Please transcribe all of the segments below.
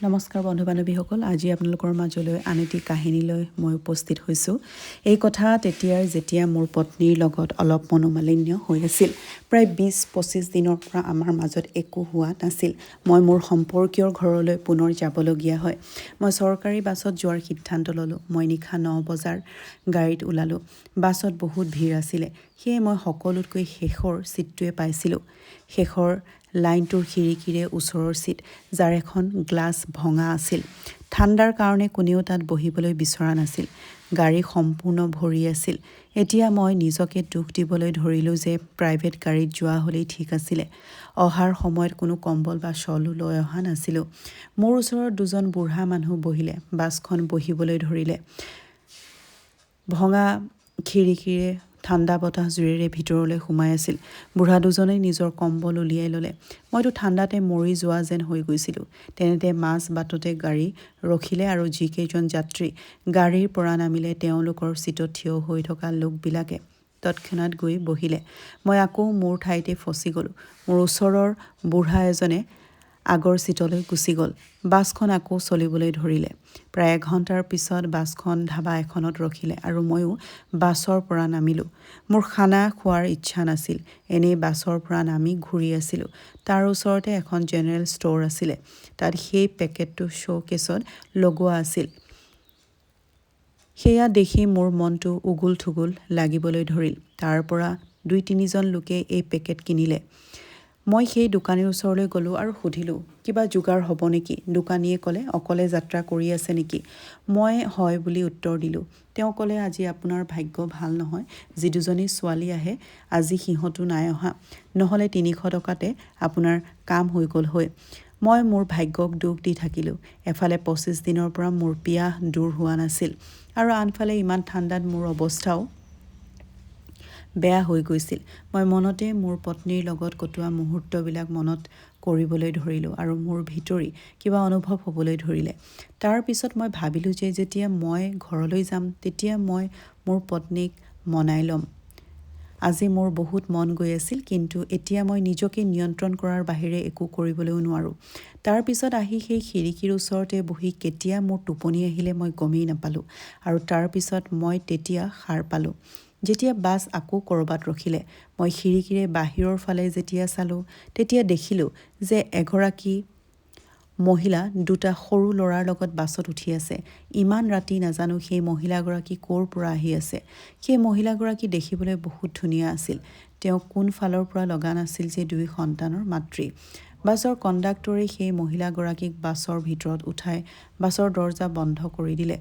নমস্কাৰ বন্ধু বান্ধৱীসকল, আজি আপোনালোকৰ মাজলৈ আন এটি কাহিনীলৈ মই উপস্থিত হৈছোঁ। এই কথা তেতিয়াৰ যেতিয়া মোৰ পত্নীৰ লগত অলপ মনোমালিন্য হৈ আছিল। প্ৰায় ২০-২৫ দিনৰ পৰা আমাৰ মাজত একো হোৱা নাছিল। মই মোৰ সম্পৰ্কীয়ৰ ঘৰলৈ পুনৰ যাবলগীয়া হয়। মই চৰকাৰী বাছত যোৱাৰ সিদ্ধান্ত ল'লোঁ। মই নিশা ৯ বজাৰ গাড়ীত ওলালোঁ। বাছত বহুত ভিৰ আছিলে, সেয়ে মই সকলোতকৈ শেষৰ ছিটটোৱে পাইছিলোঁ। শেষৰ লাইনটোৰ খিৰিকীৰে ওচৰৰ ছিট, যাৰ এখন গ্লাছ ভঙা আছিল। ঠাণ্ডাৰ কাৰণে কোনেও তাত বহিবলৈ বিচৰা নাছিল। গাড়ী সম্পূৰ্ণ ভৰি আছিল। এতিয়া মই নিজকে দুখ দিবলৈ ধৰিলোঁ যে প্ৰাইভেট গাড়ীত যোৱা হ'লেই ঠিক আছিলে। অহাৰ সময়ত কোনো কম্বল বা শ্বলো লৈ অহা নাছিলোঁ। মোৰ ওচৰত দুজন বুঢ়া মানুহ বহিলে। বাছখন বহিবলৈ ধৰিলে। ভঙা খিৰিকীৰে ঠাণ্ডা বতাহ জোৰেৰে ভিতৰলৈ সোমাই আছিল। বুঢ়া দুজনেই নিজৰ কম্বল উলিয়াই ল'লে। মইতো ঠাণ্ডাতে মৰি যোৱা যেন হৈ গৈছিলোঁ। তেনেতে মাজ বাটতে গাড়ী ৰখিলে আৰু যিকেইজন যাত্ৰী গাড়ীৰ পৰা নামিলে তেওঁলোকৰ ছিটত থিয় হৈ থকা লোকবিলাকে তৎক্ষণাত গৈ বহিলে। মই আকৌ মোৰ ঠাইতে ফচি গ'লোঁ। মোৰ ওচৰৰ বুঢ়া এজনে আগৰ ছিটলৈ গুচি গ'ল। বাছখন আকৌ চলিবলৈ ধৰিলে। প্ৰায় এঘণ্টাৰ পিছত বাছখন ধাবা এখনত ৰখিলে আৰু ময়ো বাছৰ পৰা নামিলোঁ। মোৰ খানা খোৱাৰ ইচ্ছা নাছিল। এনেই বাছৰ পৰা নামি ঘূৰি আছিলোঁ। তাৰ ওচৰতে এখন জেনেৰেল ষ্ট'ৰ আছিলে। তাত সেই পেকেটটো শ্ব'কেছত লগোৱা আছিল। সেয়া দেখি মোৰ মনটো উগুল থুগুল লাগিবলৈ ধৰিল। তাৰ পৰা ২-৩জন লোকে এই পেকেট কিনিলে। মই সেই দোকানীৰ ওচৰলৈ গ'লোঁ আৰু সুধিলোঁ, কিবা যোগাৰ হ'ব নেকি? দোকানীয়ে ক'লে, অকলে যাত্ৰা কৰি আছে নেকি? মই হয় বুলি উত্তৰ দিলোঁ। তেওঁ ক'লে, আজি আপোনাৰ ভাগ্য ভাল নহয়। যি দুজনী ছোৱালী আহে, আজি সিহঁতো নাই অহা, নহ'লে ৩০০ টকাতে আপোনাৰ কাম হৈ গ'ল হয়। মই মোৰ ভাগ্যক দুখ দি থাকিলোঁ। এফালে ২৫ দিনৰ পৰা মোৰ পিয়াহ দূৰ হোৱা নাছিল আৰু আনফালে ইমান ঠাণ্ডাত মোৰ অৱস্থাও বেয়া হৈ গৈছিল। মই মনতে মোৰ পত্নীৰ লগত কটোৱা মুহূৰ্তবিলাক মনত কৰিবলৈ ধৰিলোঁ আৰু মোৰ ভিতৰি কিবা অনুভৱ হ'বলৈ ধৰিলে। তাৰ পিছত মই ভাবিলোঁ যে যেতিয়া মই ঘৰলৈ যাম তেতিয়া মই মোৰ পত্নীক মনাই ল'ম। আজি মোৰ বহুত মন গৈ আছিল, কিন্তু এতিয়া মই নিজকে নিয়ন্ত্ৰণ কৰাৰ বাহিৰে একো কৰিবলৈও নোৱাৰোঁ। তাৰ পিছত আহি সেই খিৰিকীৰ ওচৰতে বহি কেতিয়া মোৰ টোপনি আহিলে মই গমেই নাপালোঁ আৰু তাৰ পিছত মই তেতিয়া সাৰ পালোঁ। যেতিয়া বাছ আকৌ ক'ৰবাত ৰখিলে, মই খিৰিকীৰে বাহিৰৰ ফালে যেতিয়া চালোঁ, তেতিয়া দেখিলোঁ যে এগৰাকী মহিলা দুটা সৰু ল'ৰাৰ লগত বাছত উঠি আছে। ইমান ৰাতি নাজানো সেই মহিলাগৰাকী ক'ৰ পৰা আহি আছে। সেই মহিলাগৰাকী দেখিবলৈ বহুত ধুনীয়া আছিল। তেওঁ কোন ফালৰ পৰা লগা নাছিল যে 2 সন্তানৰ মাতৃ। বাছৰ কণ্ডাক্টৰে সেই মহিলাগৰাকীক বাছৰ ভিতৰত উঠাই বাছৰ দৰ্জা বন্ধ কৰি দিলে।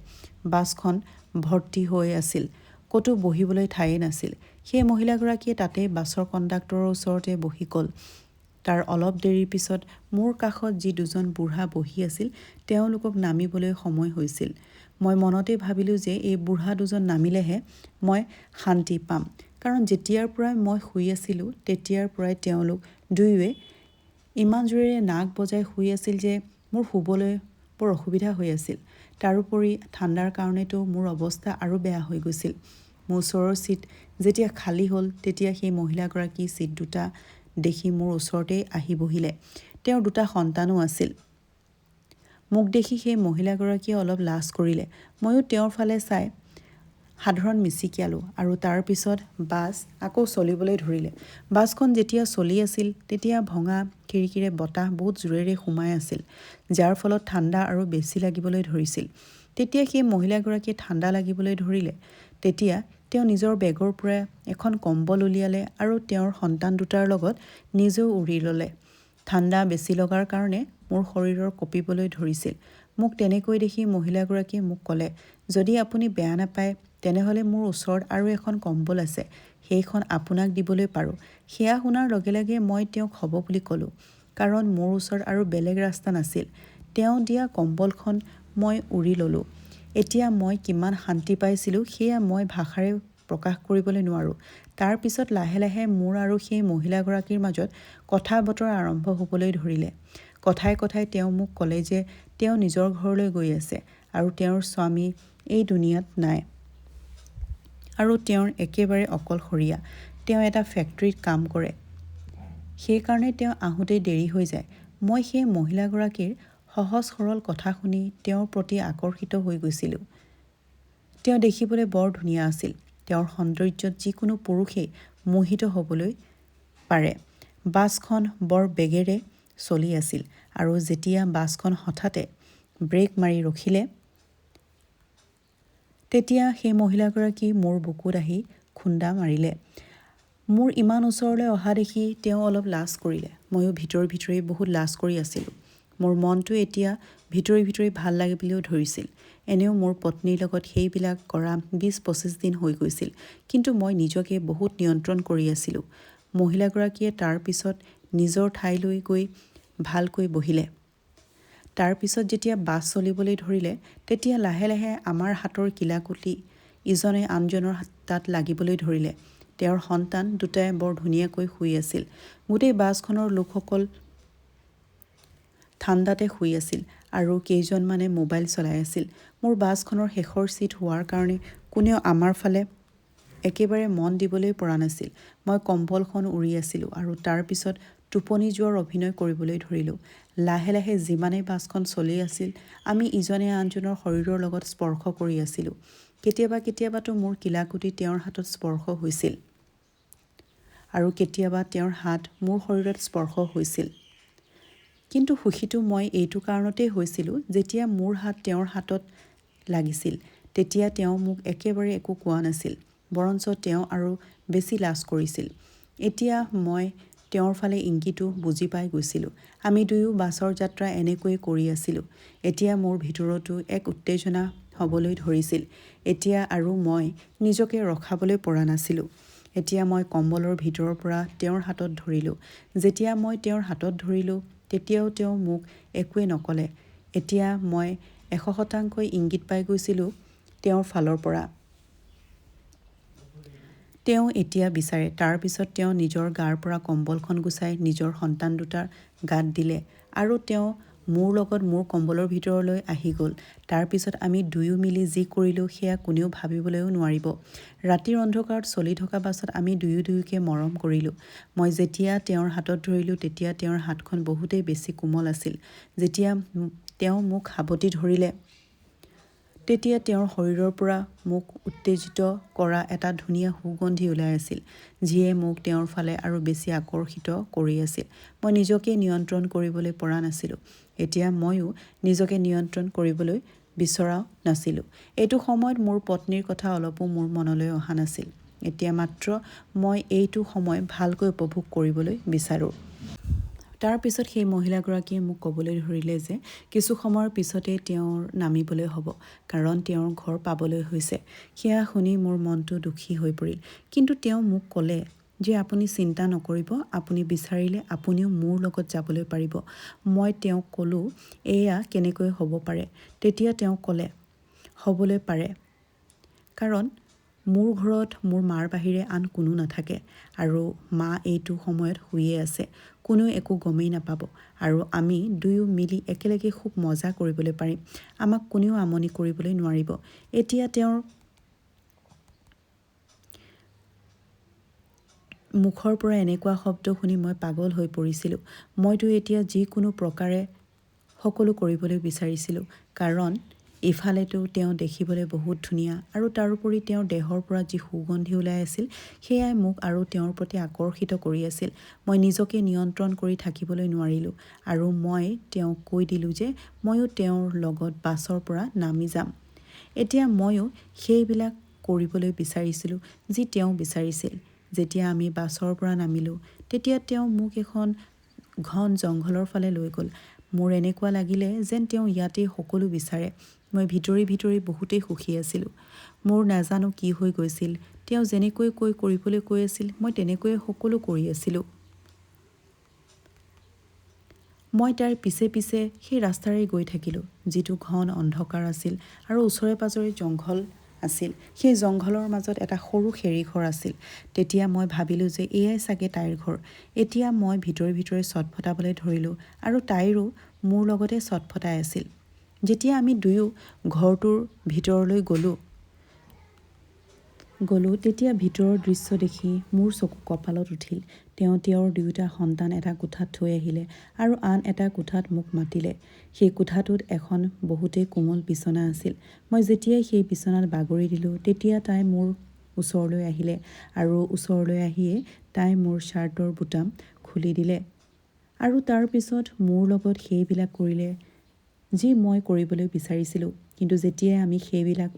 বাছখন ভৰ্তি হৈ আছিল। ক'তো বহিবলৈ ঠায়েই নাছিল। সেই মহিলাগৰাকীয়ে তাতেই বাছৰ কণ্ডাক্টৰৰ ওচৰতে বহি গ'ল। তাৰ অলপ দেৰিৰ পিছত মোৰ কাষত যি দুজন বুঢ়া বহি আছিল, তেওঁলোকক নামিবলৈ সময় হৈছিল। মই মনতে ভাবিলোঁ যে এই বুঢ়া দুজন নামিলেহে মই শান্তি পাম, কাৰণ যেতিয়াৰ পৰাই মই শুই আছিলোঁ তেতিয়াৰ পৰাই তেওঁলোক দুয়োৱে ইমান জোৰেৰে নাক বজাই শুই আছিল যে মোৰ শুবলৈ বৰ অসুবিধা হৈ আছিল। তাৰোপৰি ঠাণ্ডাৰ কাৰণেতো মোৰ অৱস্থা আৰু বেয়া হৈ গৈছিল। মোৰ ওচৰৰ ছিট যেতিয়া খালী হ'ল, তেতিয়া সেই মহিলাগৰাকী ছিট দুটা দেখি মোৰ ওচৰতেই আহি বহিলে। তেওঁৰ 2টা সন্তানো আছিল। মোক দেখি সেই মহিলাগৰাকীয়ে অলপ লাজ কৰিলে। ময়ো তেওঁৰ ফালে চাই সাধাৰণ মিচিকিয়ালোঁ আৰু তাৰ পিছত বাছ আকৌ চলিবলৈ ধৰিলে। বাছখন যেতিয়া চলি আছিল তেতিয়া ভঙা খিৰিকীৰে বতাহ বহুত জোৰেৰে সোমাই আছিল, যাৰ ফলত ঠাণ্ডা আৰু বেছি লাগিবলৈ ধৰিছিল। তেতিয়া সেই মহিলাগৰাকীয়ে ঠাণ্ডা লাগিবলৈ ধৰিলে। তেতিয়া তেওঁ নিজৰ বেগৰ পৰা এখন কম্বল উলিয়ালে আৰু তেওঁৰ সন্তান দুটাৰ লগত নিজেও উৰি ল'লে। ঠাণ্ডা বেছি লগাৰ কাৰণে মোৰ শৰীৰৰ কঁপিবলৈ ধৰিছিল। মোক তেনেকৈ দেখি মহিলাগৰাকীয়ে মোক ক'লে, যদি আপুনি বেয়া নাপায় তেনেহ'লে মোৰ ওচৰত আৰু এখন কম্বল আছে, সেইখন আপোনাক দিবলৈ পাৰোঁ। সেয়া শুনাৰ লগে লগে মই তেওঁক হ'ব বুলি ক'লোঁ, কাৰণ মোৰ ওচৰত আৰু বেলেগ ৰাস্তা নাছিল। তেওঁ দিয়া কম্বলখন মই উৰি ল'লোঁ। এতিয়া মই কিমান শান্তি পাইছিলোঁ সেয়া মই ভাষাৰে প্ৰকাশ কৰিবলৈ নোৱাৰোঁ। তাৰ পিছত লাহে লাহে মোৰ আৰু সেই মহিলাগৰাকীৰ মাজত কথা বতৰা আৰম্ভ হ'বলৈ ধৰিলে। কথাই কথাই তেওঁ মোক ক'লে যে তেওঁ নিজৰ ঘৰলৈ গৈ আছে আৰু তেওঁৰ স্বামী এই দুনিয়াত নাই আৰু তেওঁৰ একেবাৰে অকলশৰীয়া। তেওঁ এটা ফেক্টৰীত কাম কৰে, সেইকাৰণে তেওঁ আহোঁতে দেৰি হৈ যায়। মই সেই মহিলাগৰাকীৰ সহজ সৰল কথা শুনি তেওঁৰ প্ৰতি আকৰ্ষিত হৈ গৈছিলোঁ। তেওঁ দেখিবলৈ বৰ ধুনীয়া আছিল। তেওঁৰ সৌন্দৰ্যত যিকোনো পুৰুষেই মোহিত হ'বলৈ পাৰে। বাছখন বৰ বেগেৰে চলি আছিল আৰু যেতিয়া বাছখন হঠাতে ব্ৰেক মাৰি ৰখিলে, তেতিয়া সেই মহিলাগৰাকী মোৰ বুকুত আহি খুন্দা মাৰিলে। মোৰ ইমান ওচৰলৈ অহা দেখি তেওঁ অলপ লাজ কৰিলে। ময়ো ভিতৰি বহুত লাজ কৰি আছিলোঁ। মোৰ মনটো এতিয়া ভিতৰি ভাল লাগিবলৈও ধৰিছিল। এনেও মোৰ পত্নীৰ লগত সেইবিলাক কৰা 20-25 দিন হৈ গৈছিল। কিন্তু মই নিজকে বহুত নিয়ন্ত্ৰণ কৰি আছিলোঁ। মহিলাগৰাকীয়ে তাৰ পিছত নিজৰ ঠাইলৈ গৈ ভালকৈ বহিলে। তাৰ পিছত যেতিয়া বাছ চলিবলৈ ধৰিলে, তেতিয়া লাহে লাহে আমাৰ হাতৰ কিলাকুটি ইজনে আনজনৰ তাত লাগিবলৈ ধৰিলে। তেওঁৰ সন্তান দুটাই বৰ ধুনীয়াকৈ শুই আছিল। গোটেই বাছখনৰ লোকসকল ঠাণ্ডাতে শুই আছিল আৰু কেইজনমানে মোবাইল চলাই আছিল। মোৰ বাছখনৰ শেষৰ ছিট হোৱাৰ কাৰণে কোনেও আমাৰ ফালে একেবাৰে মন দিবলৈ পৰা নাছিল। মই কম্বলখন উৰি আছিলোঁ আৰু তাৰ পিছত টোপনি যোৱাৰ অভিনয় কৰিবলৈ ধৰিলোঁ। লাহে লাহে যিমানেই বাছখন চলি আছিল, আমি ইজনে আনজনৰ শৰীৰৰ লগত স্পৰ্শ কৰি আছিলোঁ। কেতিয়াবাতো মোৰ কিলাকুটি তেওঁৰ হাতত স্পৰ্শ হৈছিল আৰু কেতিয়াবা তেওঁৰ হাত মোৰ শৰীৰত স্পৰ্শ হৈছিল। কিন্তু সুখীটো মই এইটো কাৰণতেই হৈছিলোঁ, যেতিয়া মোৰ হাত তেওঁৰ হাতত লাগিছিল, তেতিয়া তেওঁ মোক একেবাৰে একো কোৱা নাছিল। বৰঞ্চ তেওঁ আৰু বেছি লাজ কৰিছিল। এতিয়া মই তেওঁৰ ফালে ইংগিতো বুজি পাই গৈছিলোঁ। আমি দুয়ো বাছৰ যাত্ৰা এনেকৈয়ে কৰি আছিলোঁ। এতিয়া মোৰ ভিতৰতো এক উত্তেজনা হ'বলৈ ধৰিছিল। এতিয়া আৰু মই নিজকে ৰখাবলৈ পৰা নাছিলোঁ। এতিয়া মই কম্বলৰ ভিতৰৰ পৰা তেওঁৰ হাতত ধৰিলোঁ। যেতিয়া মই তেওঁৰ হাতত ধৰিলোঁ, তেতিয়াও তেওঁ মোক একোৱে নক'লে। এতিয়া মই 100% ইংগিত পাই গৈছিলোঁ তেওঁৰ ফালৰ পৰা। তেওঁ এতিয়া বিচাৰে। তাৰ পিছত তেওঁ নিজৰ গাৰ পৰা কম্বলখন গুচাই নিজৰ সন্তান দুটাৰ গাত দিলে আৰু তেওঁ মোৰ লগত মোৰ কম্বলৰ ভিতৰলৈ আহি গ'ল। তাৰ পিছত আমি দুয়ো মিলি যি কৰিলোঁ সেয়া কোনেও ভাবিবলৈও নোৱাৰিব। ৰাতিৰ অন্ধকাৰত চলি থকা বাছত আমি দুয়োকে মৰম কৰিলোঁ। মই যেতিয়া তেওঁৰ হাতত ধৰিলোঁ, তেতিয়া তেওঁৰ হাতখন বহুতেই বেছি কোমল আছিল। যেতিয়া তেওঁ মোক সাবটি ধৰিলে, তেতিয়া তেওঁৰ শৰীৰৰ পৰা মোক উত্তেজিত কৰা এটা ধুনীয়া সুগন্ধি ওলাই আছিল, যিয়ে মোক তেওঁৰ ফালে আৰু বেছি আকৰ্ষিত কৰি আছিল। মই নিজকে নিয়ন্ত্ৰণ কৰিবলৈ পৰা নাছিলোঁ। এতিয়া ময়ো নিজকে নিয়ন্ত্ৰণ কৰিবলৈ বিচৰা নাছিলোঁ। এইটো সময়ত মোৰ পত্নীৰ কথা অলপো মোৰ মনলৈ অহা নাছিল। এতিয়া মাত্ৰ মই এইটো সময় ভালকৈ উপভোগ কৰিবলৈ বিচাৰোঁ। তাৰ পিছত সেই মহিলাগৰাকীয়ে মোক ক'বলৈ ধৰিলে যে কিছু সময়ৰ পিছতেই তেওঁৰ নামিবলৈ হ'ব, কাৰণ তেওঁৰ ঘৰ পাবলৈ হৈছে। সেয়া শুনি মোৰ মনটো দুখী হৈ পৰিল। কিন্তু তেওঁ মোক ক'লে যে আপুনি চিন্তা নকৰিব, আপুনি বিচাৰিলে আপুনিও মোৰ লগত যাবলৈ পাৰিব। মই তেওঁক ক'লোঁ, এয়া কেনেকৈ হ'ব পাৰে? তেতিয়া তেওঁ ক'লে, হ'বলৈ পাৰে, কাৰণ মোৰ ঘৰত মোৰ মাৰ বাহিৰে আন কোনো নাথাকে আৰু মা এইটো সময়ত শুইয়ে আছে। কোনেও একো গমেই নাপাব আৰু আমি দুয়ো মিলি একেলগে খুব মজা কৰিবলৈ পাৰিম। আমাক কোনেও আমনি কৰিবলৈ নোৱাৰিব। এতিয়া তেওঁৰ মুখৰ পৰা এনেকুৱা শব্দ শুনি মই পাগল হৈ পৰিছিলোঁ। মইতো এতিয়া যিকোনো প্ৰকাৰে সকলো কৰিবলৈ বিচাৰিছিলোঁ, কাৰণ ইফালেতো তেওঁ দেখিবলৈ বহুত ধুনীয়া আৰু তাৰোপৰি তেওঁৰ দেহৰ পৰা যি সুগন্ধি ওলাই আছিল, সেয়াই মোক আৰু তেওঁৰ প্ৰতি আকৰ্ষিত কৰি আছিল। মই নিজকে নিয়ন্ত্ৰণ কৰি থাকিবলৈ নোৱাৰিলোঁ আৰু মই তেওঁক কৈ দিলোঁ যে ময়ো তেওঁৰ লগত বাছৰ পৰা নামি যাম। এতিয়া ময়ো সেইবিলাক কৰিবলৈ বিচাৰিছিলোঁ যি তেওঁ বিচাৰিছিল। যেতিয়া আমি বাছৰ পৰা নামিলোঁ, তেতিয়া তেওঁ মোক এখন ঘন জংঘলৰ ফালে লৈ গ'ল। মোৰ এনেকুৱা লাগিলে যেন তেওঁ ইয়াতেই সকলো বিচাৰে। মই ভিতৰি বহুতেই সুখী আছিলোঁ। মোৰ নাজানো কি হৈ গৈছিল। তেওঁ যেনেকৈ কৰিবলৈ কৈ আছিল, মই তেনেকৈয়ে সকলো কৰি আছিলোঁ। মই তাৰ পিছে সেই ৰাস্তাৰে গৈ থাকিলোঁ, যিটো ঘন অন্ধকাৰ আছিল আৰু ওচৰে পাজৰে জংঘল আছিল। সেই জংঘলৰ মাজত এটা সৰু খেৰীঘৰ আছিল। তেতিয়া মই ভাবিলোঁ যে এয়াই চাগে তাইৰ ঘৰ। এতিয়া মই ভিতৰি চটফটাবলৈ ধৰিলোঁ আৰু তাইৰো মোৰ লগতে চটফটাই আছিল। যেতিয়া আমি দুয়ো ঘৰটোৰ ভিতৰলৈ গ'লোঁ, গ'লোঁ। তেতিয়া ভিতৰৰ দৃশ্য দেখি মোৰ চকু কঁপালত উঠিল। তেওঁৰ দুয়োটা সন্তান এটা কোঠাত থৈ আহিলে আৰু আন এটা কোঠাত মোক মাতিলে। সেই কোঠাটোত এখন বহুতেই কোমল বিচনা আছিল। মই যেতিয়াই সেই বিচনাত বাগৰি দিলোঁ, তেতিয়া তাই মোৰ ওচৰলৈ আহিলে আৰু ওচৰলৈ আহিয়ে তাই মোৰ শ্বাৰ্টৰ বুটাম খুলি দিলে আৰু তাৰ পিছত মোৰ লগত সেইবিলাক কৰিলে যি মই কৰিবলৈ বিচাৰিছিলোঁ। কিন্তু যেতিয়াই আমি সেইবিলাক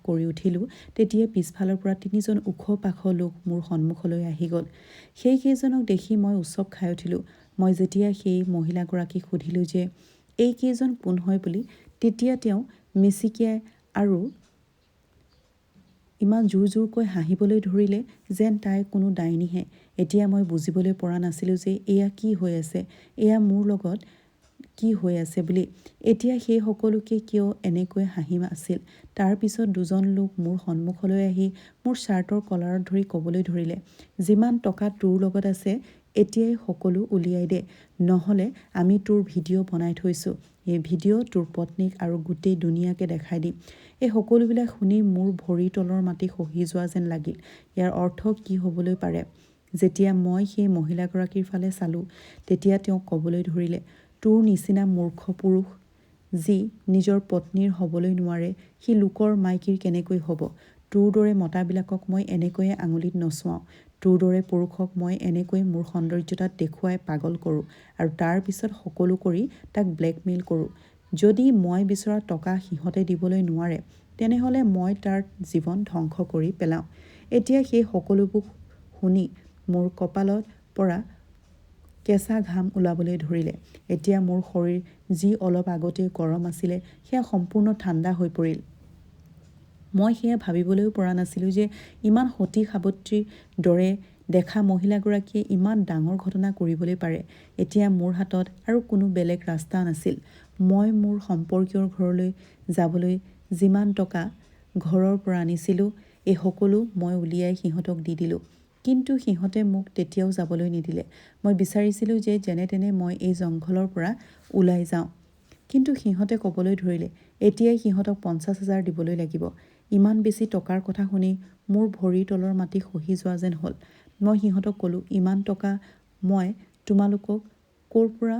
কৰি উঠিলোঁ, তেতিয়াই পিছফালৰ পৰা 3জন ওখ পাখ লোক মোৰ সন্মুখলৈ আহি গ'ল। সেইকেইজনক দেখি মই উচপ খাই উঠিলোঁ। মই যেতিয়া সেই মহিলাগৰাকীক সুধিলোঁ যে এইকেইজন কোন হয় বুলি, তেতিয়া তেওঁ মিচিকিয়াই আৰু ইমান জোৰকৈ হাঁহিবলৈ ধৰিলে যেন তাই কোনো ডাইনীহে। এতিয়া মই বুজিবলৈ পৰা নাছিলোঁ যে এয়া কি হৈ আছে, এয়া মোৰ লগত কি হৈ আছে বুলি। এতিয়া সেই সকলোকে কিয় এনেকৈ হাঁহি আছিল। তাৰ পিছত 2জন লোক মোৰ সন্মুখলৈ আহি মোৰ শ্বাৰ্টৰ কলাৰত ধৰি ক'বলৈ ধৰিলে, যিমান টকা তোৰ লগত আছে এতিয়াই সকলো উলিয়াই দে, নহ'লে আমি তোৰ ভিডিঅ' বনাই থৈছোঁ। এই ভিডিঅ' তোৰ পত্নীক আৰু গোটেই দুনিয়াকে দেখাই দিম। এই সকলোবিলাক শুনি মোৰ ভৰিৰ তলৰ মাটি খহি যোৱা যেন লাগিল। ইয়াৰ অৰ্থ কি হ'বলৈ পাৰে? যেতিয়া মই সেই মহিলাগৰাকীৰ ফালে চালোঁ, তেতিয়া তেওঁ ক'বলৈ ধৰিলে, তোৰ নিচিনা মূৰ্খ পুৰুষ যি নিজৰ পত্নীৰ হ'বলৈ নোৱাৰে, সি লোকৰ মাইকীৰ কেনেকৈ হ'ব? তোৰ দৰে মতাবিলাকক মই এনেকৈয়ে আঙুলিত নচুৱাওঁ। তোৰ দৰে পুৰুষক মই এনেকৈ মোৰ সৌন্দৰ্যতাত দেখুৱাই পাগল কৰোঁ আৰু তাৰ পিছত সকলো কৰি তাক ব্লেকমেইল কৰোঁ। যদি মই বিচৰা টকা সিহঁতে দিবলৈ নোৱাৰে, তেনেহ'লে মই তাৰ জীৱন ধ্বংস কৰি পেলাওঁ। এতিয়া সেই সকলোবোৰ শুনি মোৰ কঁপালৰ পৰা কেঁচা ঘাম ওলাবলৈ ধৰিলে। এতিয়া মোৰ শৰীৰ যি অলপ আগতে গৰম আছিলে, সেয়া সম্পূৰ্ণ ঠাণ্ডা হৈ পৰিল। মই সেয়া ভাবিবলৈও পৰা নাছিলোঁ যে ইমান সতী সাৱত্ৰীৰ দৰে দেখা মহিলাগৰাকীয়ে ইমান ডাঙৰ ঘটনা কৰিবলৈ পাৰে। এতিয়া মোৰ হাতত আৰু কোনো বেলেগ ৰাস্তা নাছিল। মই মোৰ সম্পৰ্কীয়ৰ ঘৰলৈ যাবলৈ যিমান টকা ঘৰৰ পৰা আনিছিলোঁ, এই সকলো মই উলিয়াই সিহঁতক দি দিলোঁ। কিন্তু সিহঁতে মোক তেতিয়াও যাবলৈ নিদিলে। মই বিচাৰিছিলোঁ যে যেনে তেনে মই এই জংঘলৰ পৰা ওলাই যাওঁ। কিন্তু সিহঁতে ক'বলৈ ধৰিলে, এতিয়াই সিহঁতক 50,000 দিবলৈ লাগিব। ইমান বেছি টকাৰ কথা শুনি মোৰ ভৰিৰ তলৰ মাটি খহি যোৱা যেন হ'ল। মই সিহঁতক ক'লোঁ, ইমান টকা মই তোমালোকক ক'ৰ পৰা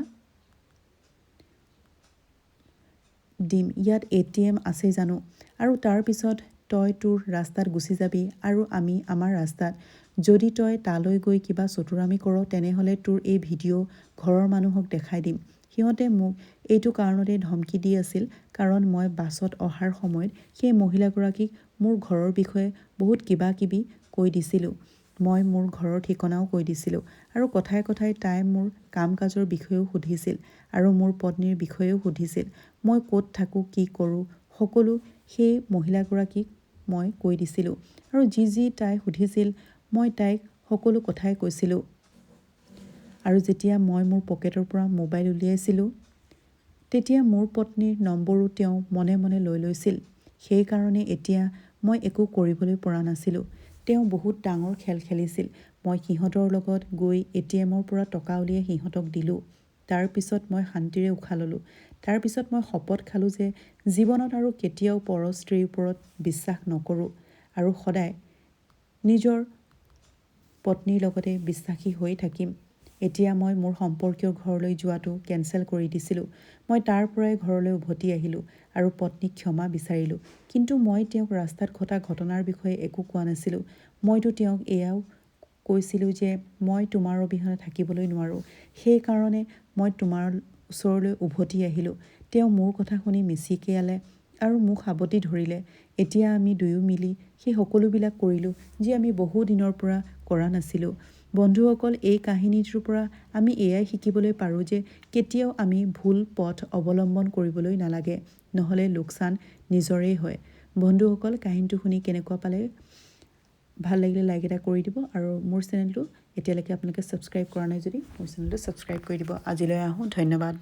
দিম? ইয়াত ATM আছে জানো? আৰু তাৰ পিছত তই তোৰ ৰাস্তাত গুচি যাবি আৰু আমি আমাৰ ৰাস্তাত। যদি তই তালৈ গৈ কিবা চতুৰামি কৰ, তেনেহ'লে তোৰ এই ভিডিঅ' ঘৰৰ মানুহক দেখাই দিম। সিহঁতে মোক এইটো কাৰণতে ধমকি দি আছিল, কাৰণ মই বাছত অহাৰ সময়ত সেই মহিলাগৰাকীক মোৰ ঘৰৰ বিষয়ে বহুত কিবা কিবি কৈ দিছিলোঁ। মই মোৰ ঘৰৰ ঠিকনাও কৈ দিছিলোঁ আৰু কথাই কথাই তাই মোৰ কাম কাজৰ বিষয়েও সুধিছিল আৰু মোৰ পত্নীৰ বিষয়েও সুধিছিল। মই ক'ত থাকোঁ, কি কৰোঁ, সকলো সেই মহিলাগৰাকীক মই কৈ দিছিলোঁ আৰু যি তাই সুধিছিল মই তাইক সকলো কথাই কৈছিলোঁ। আৰু যেতিয়া মই মোৰ পকেটৰ পৰা মোবাইল উলিয়াইছিলোঁ, তেতিয়া মোৰ পত্নীৰ নম্বৰো তেওঁ মনে মনে লৈ লৈছিল। সেইকাৰণে এতিয়া মই একো কৰিবলৈ পৰা নাছিলোঁ। তেওঁ বহুত ডাঙৰ খেল খেলিছিল। মই সিহঁতৰ লগত গৈ ATMৰ পৰা টকা উলিয়াই সিহঁতক দিলোঁ। তাৰ পিছত মই শান্তিৰে উশাহ ল'লোঁ। তাৰ পিছত মই শপত খালোঁ যে জীৱনত আৰু কেতিয়াও পৰ স্ত্ৰীৰ ওপৰত বিশ্বাস নকৰোঁ আৰু সদায় নিজৰ পত্নীৰ লগতে বিশ্বাসী হৈ থাকিম। এতিয়া মই মোৰ সম্পৰ্কীয়ৰ ঘৰলৈ যোৱাটো কেঞ্চেল কৰি দিছিলোঁ। মই তাৰ পৰাই ঘৰলৈ উভতি আহিলোঁ আৰু পত্নীক ক্ষমা বিচাৰিলোঁ। কিন্তু মই তেওঁক ৰাস্তাত ঘটা ঘটনাৰ বিষয়ে একো কোৱা নাছিলোঁ। মইতো তেওঁক এয়াও কৈছিলোঁ যে মই তোমাৰ অবিহনে থাকিবলৈ নোৱাৰোঁ। সেইকাৰণে মই তোমাৰ ওচৰলৈ উভতি আহিলোঁ। তেওঁ মোৰ কথা শুনি মিচিকিয়ালে আৰু মোক সাবটি ধৰিলে। এতিয়া আমি দুয়ো মিলি সেই সকলোবিলাক কৰিলোঁ যি আমি বহু দিনৰ পৰা কৰা নাছিলোঁ। বন্ধুসকল, এই কাহিনীটোৰ পৰা আমি এয়াই শিকিবলৈ পাৰোঁ যে কেতিয়াও আমি ভুল পথ অৱলম্বন কৰিবলৈ নালাগে, নহ'লে লোকচান নিজৰেই হয়। বন্ধুসকল, কাহিনীটো শুনি কেনেকুৱা পালে? ভাল লাগিলে লাইক এটা কৰি দিব আৰু মোৰ চেনেলটো এতিয়ালৈকে আপোনালোকে ছাবস্ক্ৰাইব কৰা নাই যদি মোৰ চেনেলটো ছাবস্ক্ৰাইব কৰি দিব। আজিলৈ আহোঁ, ধন্যবাদ।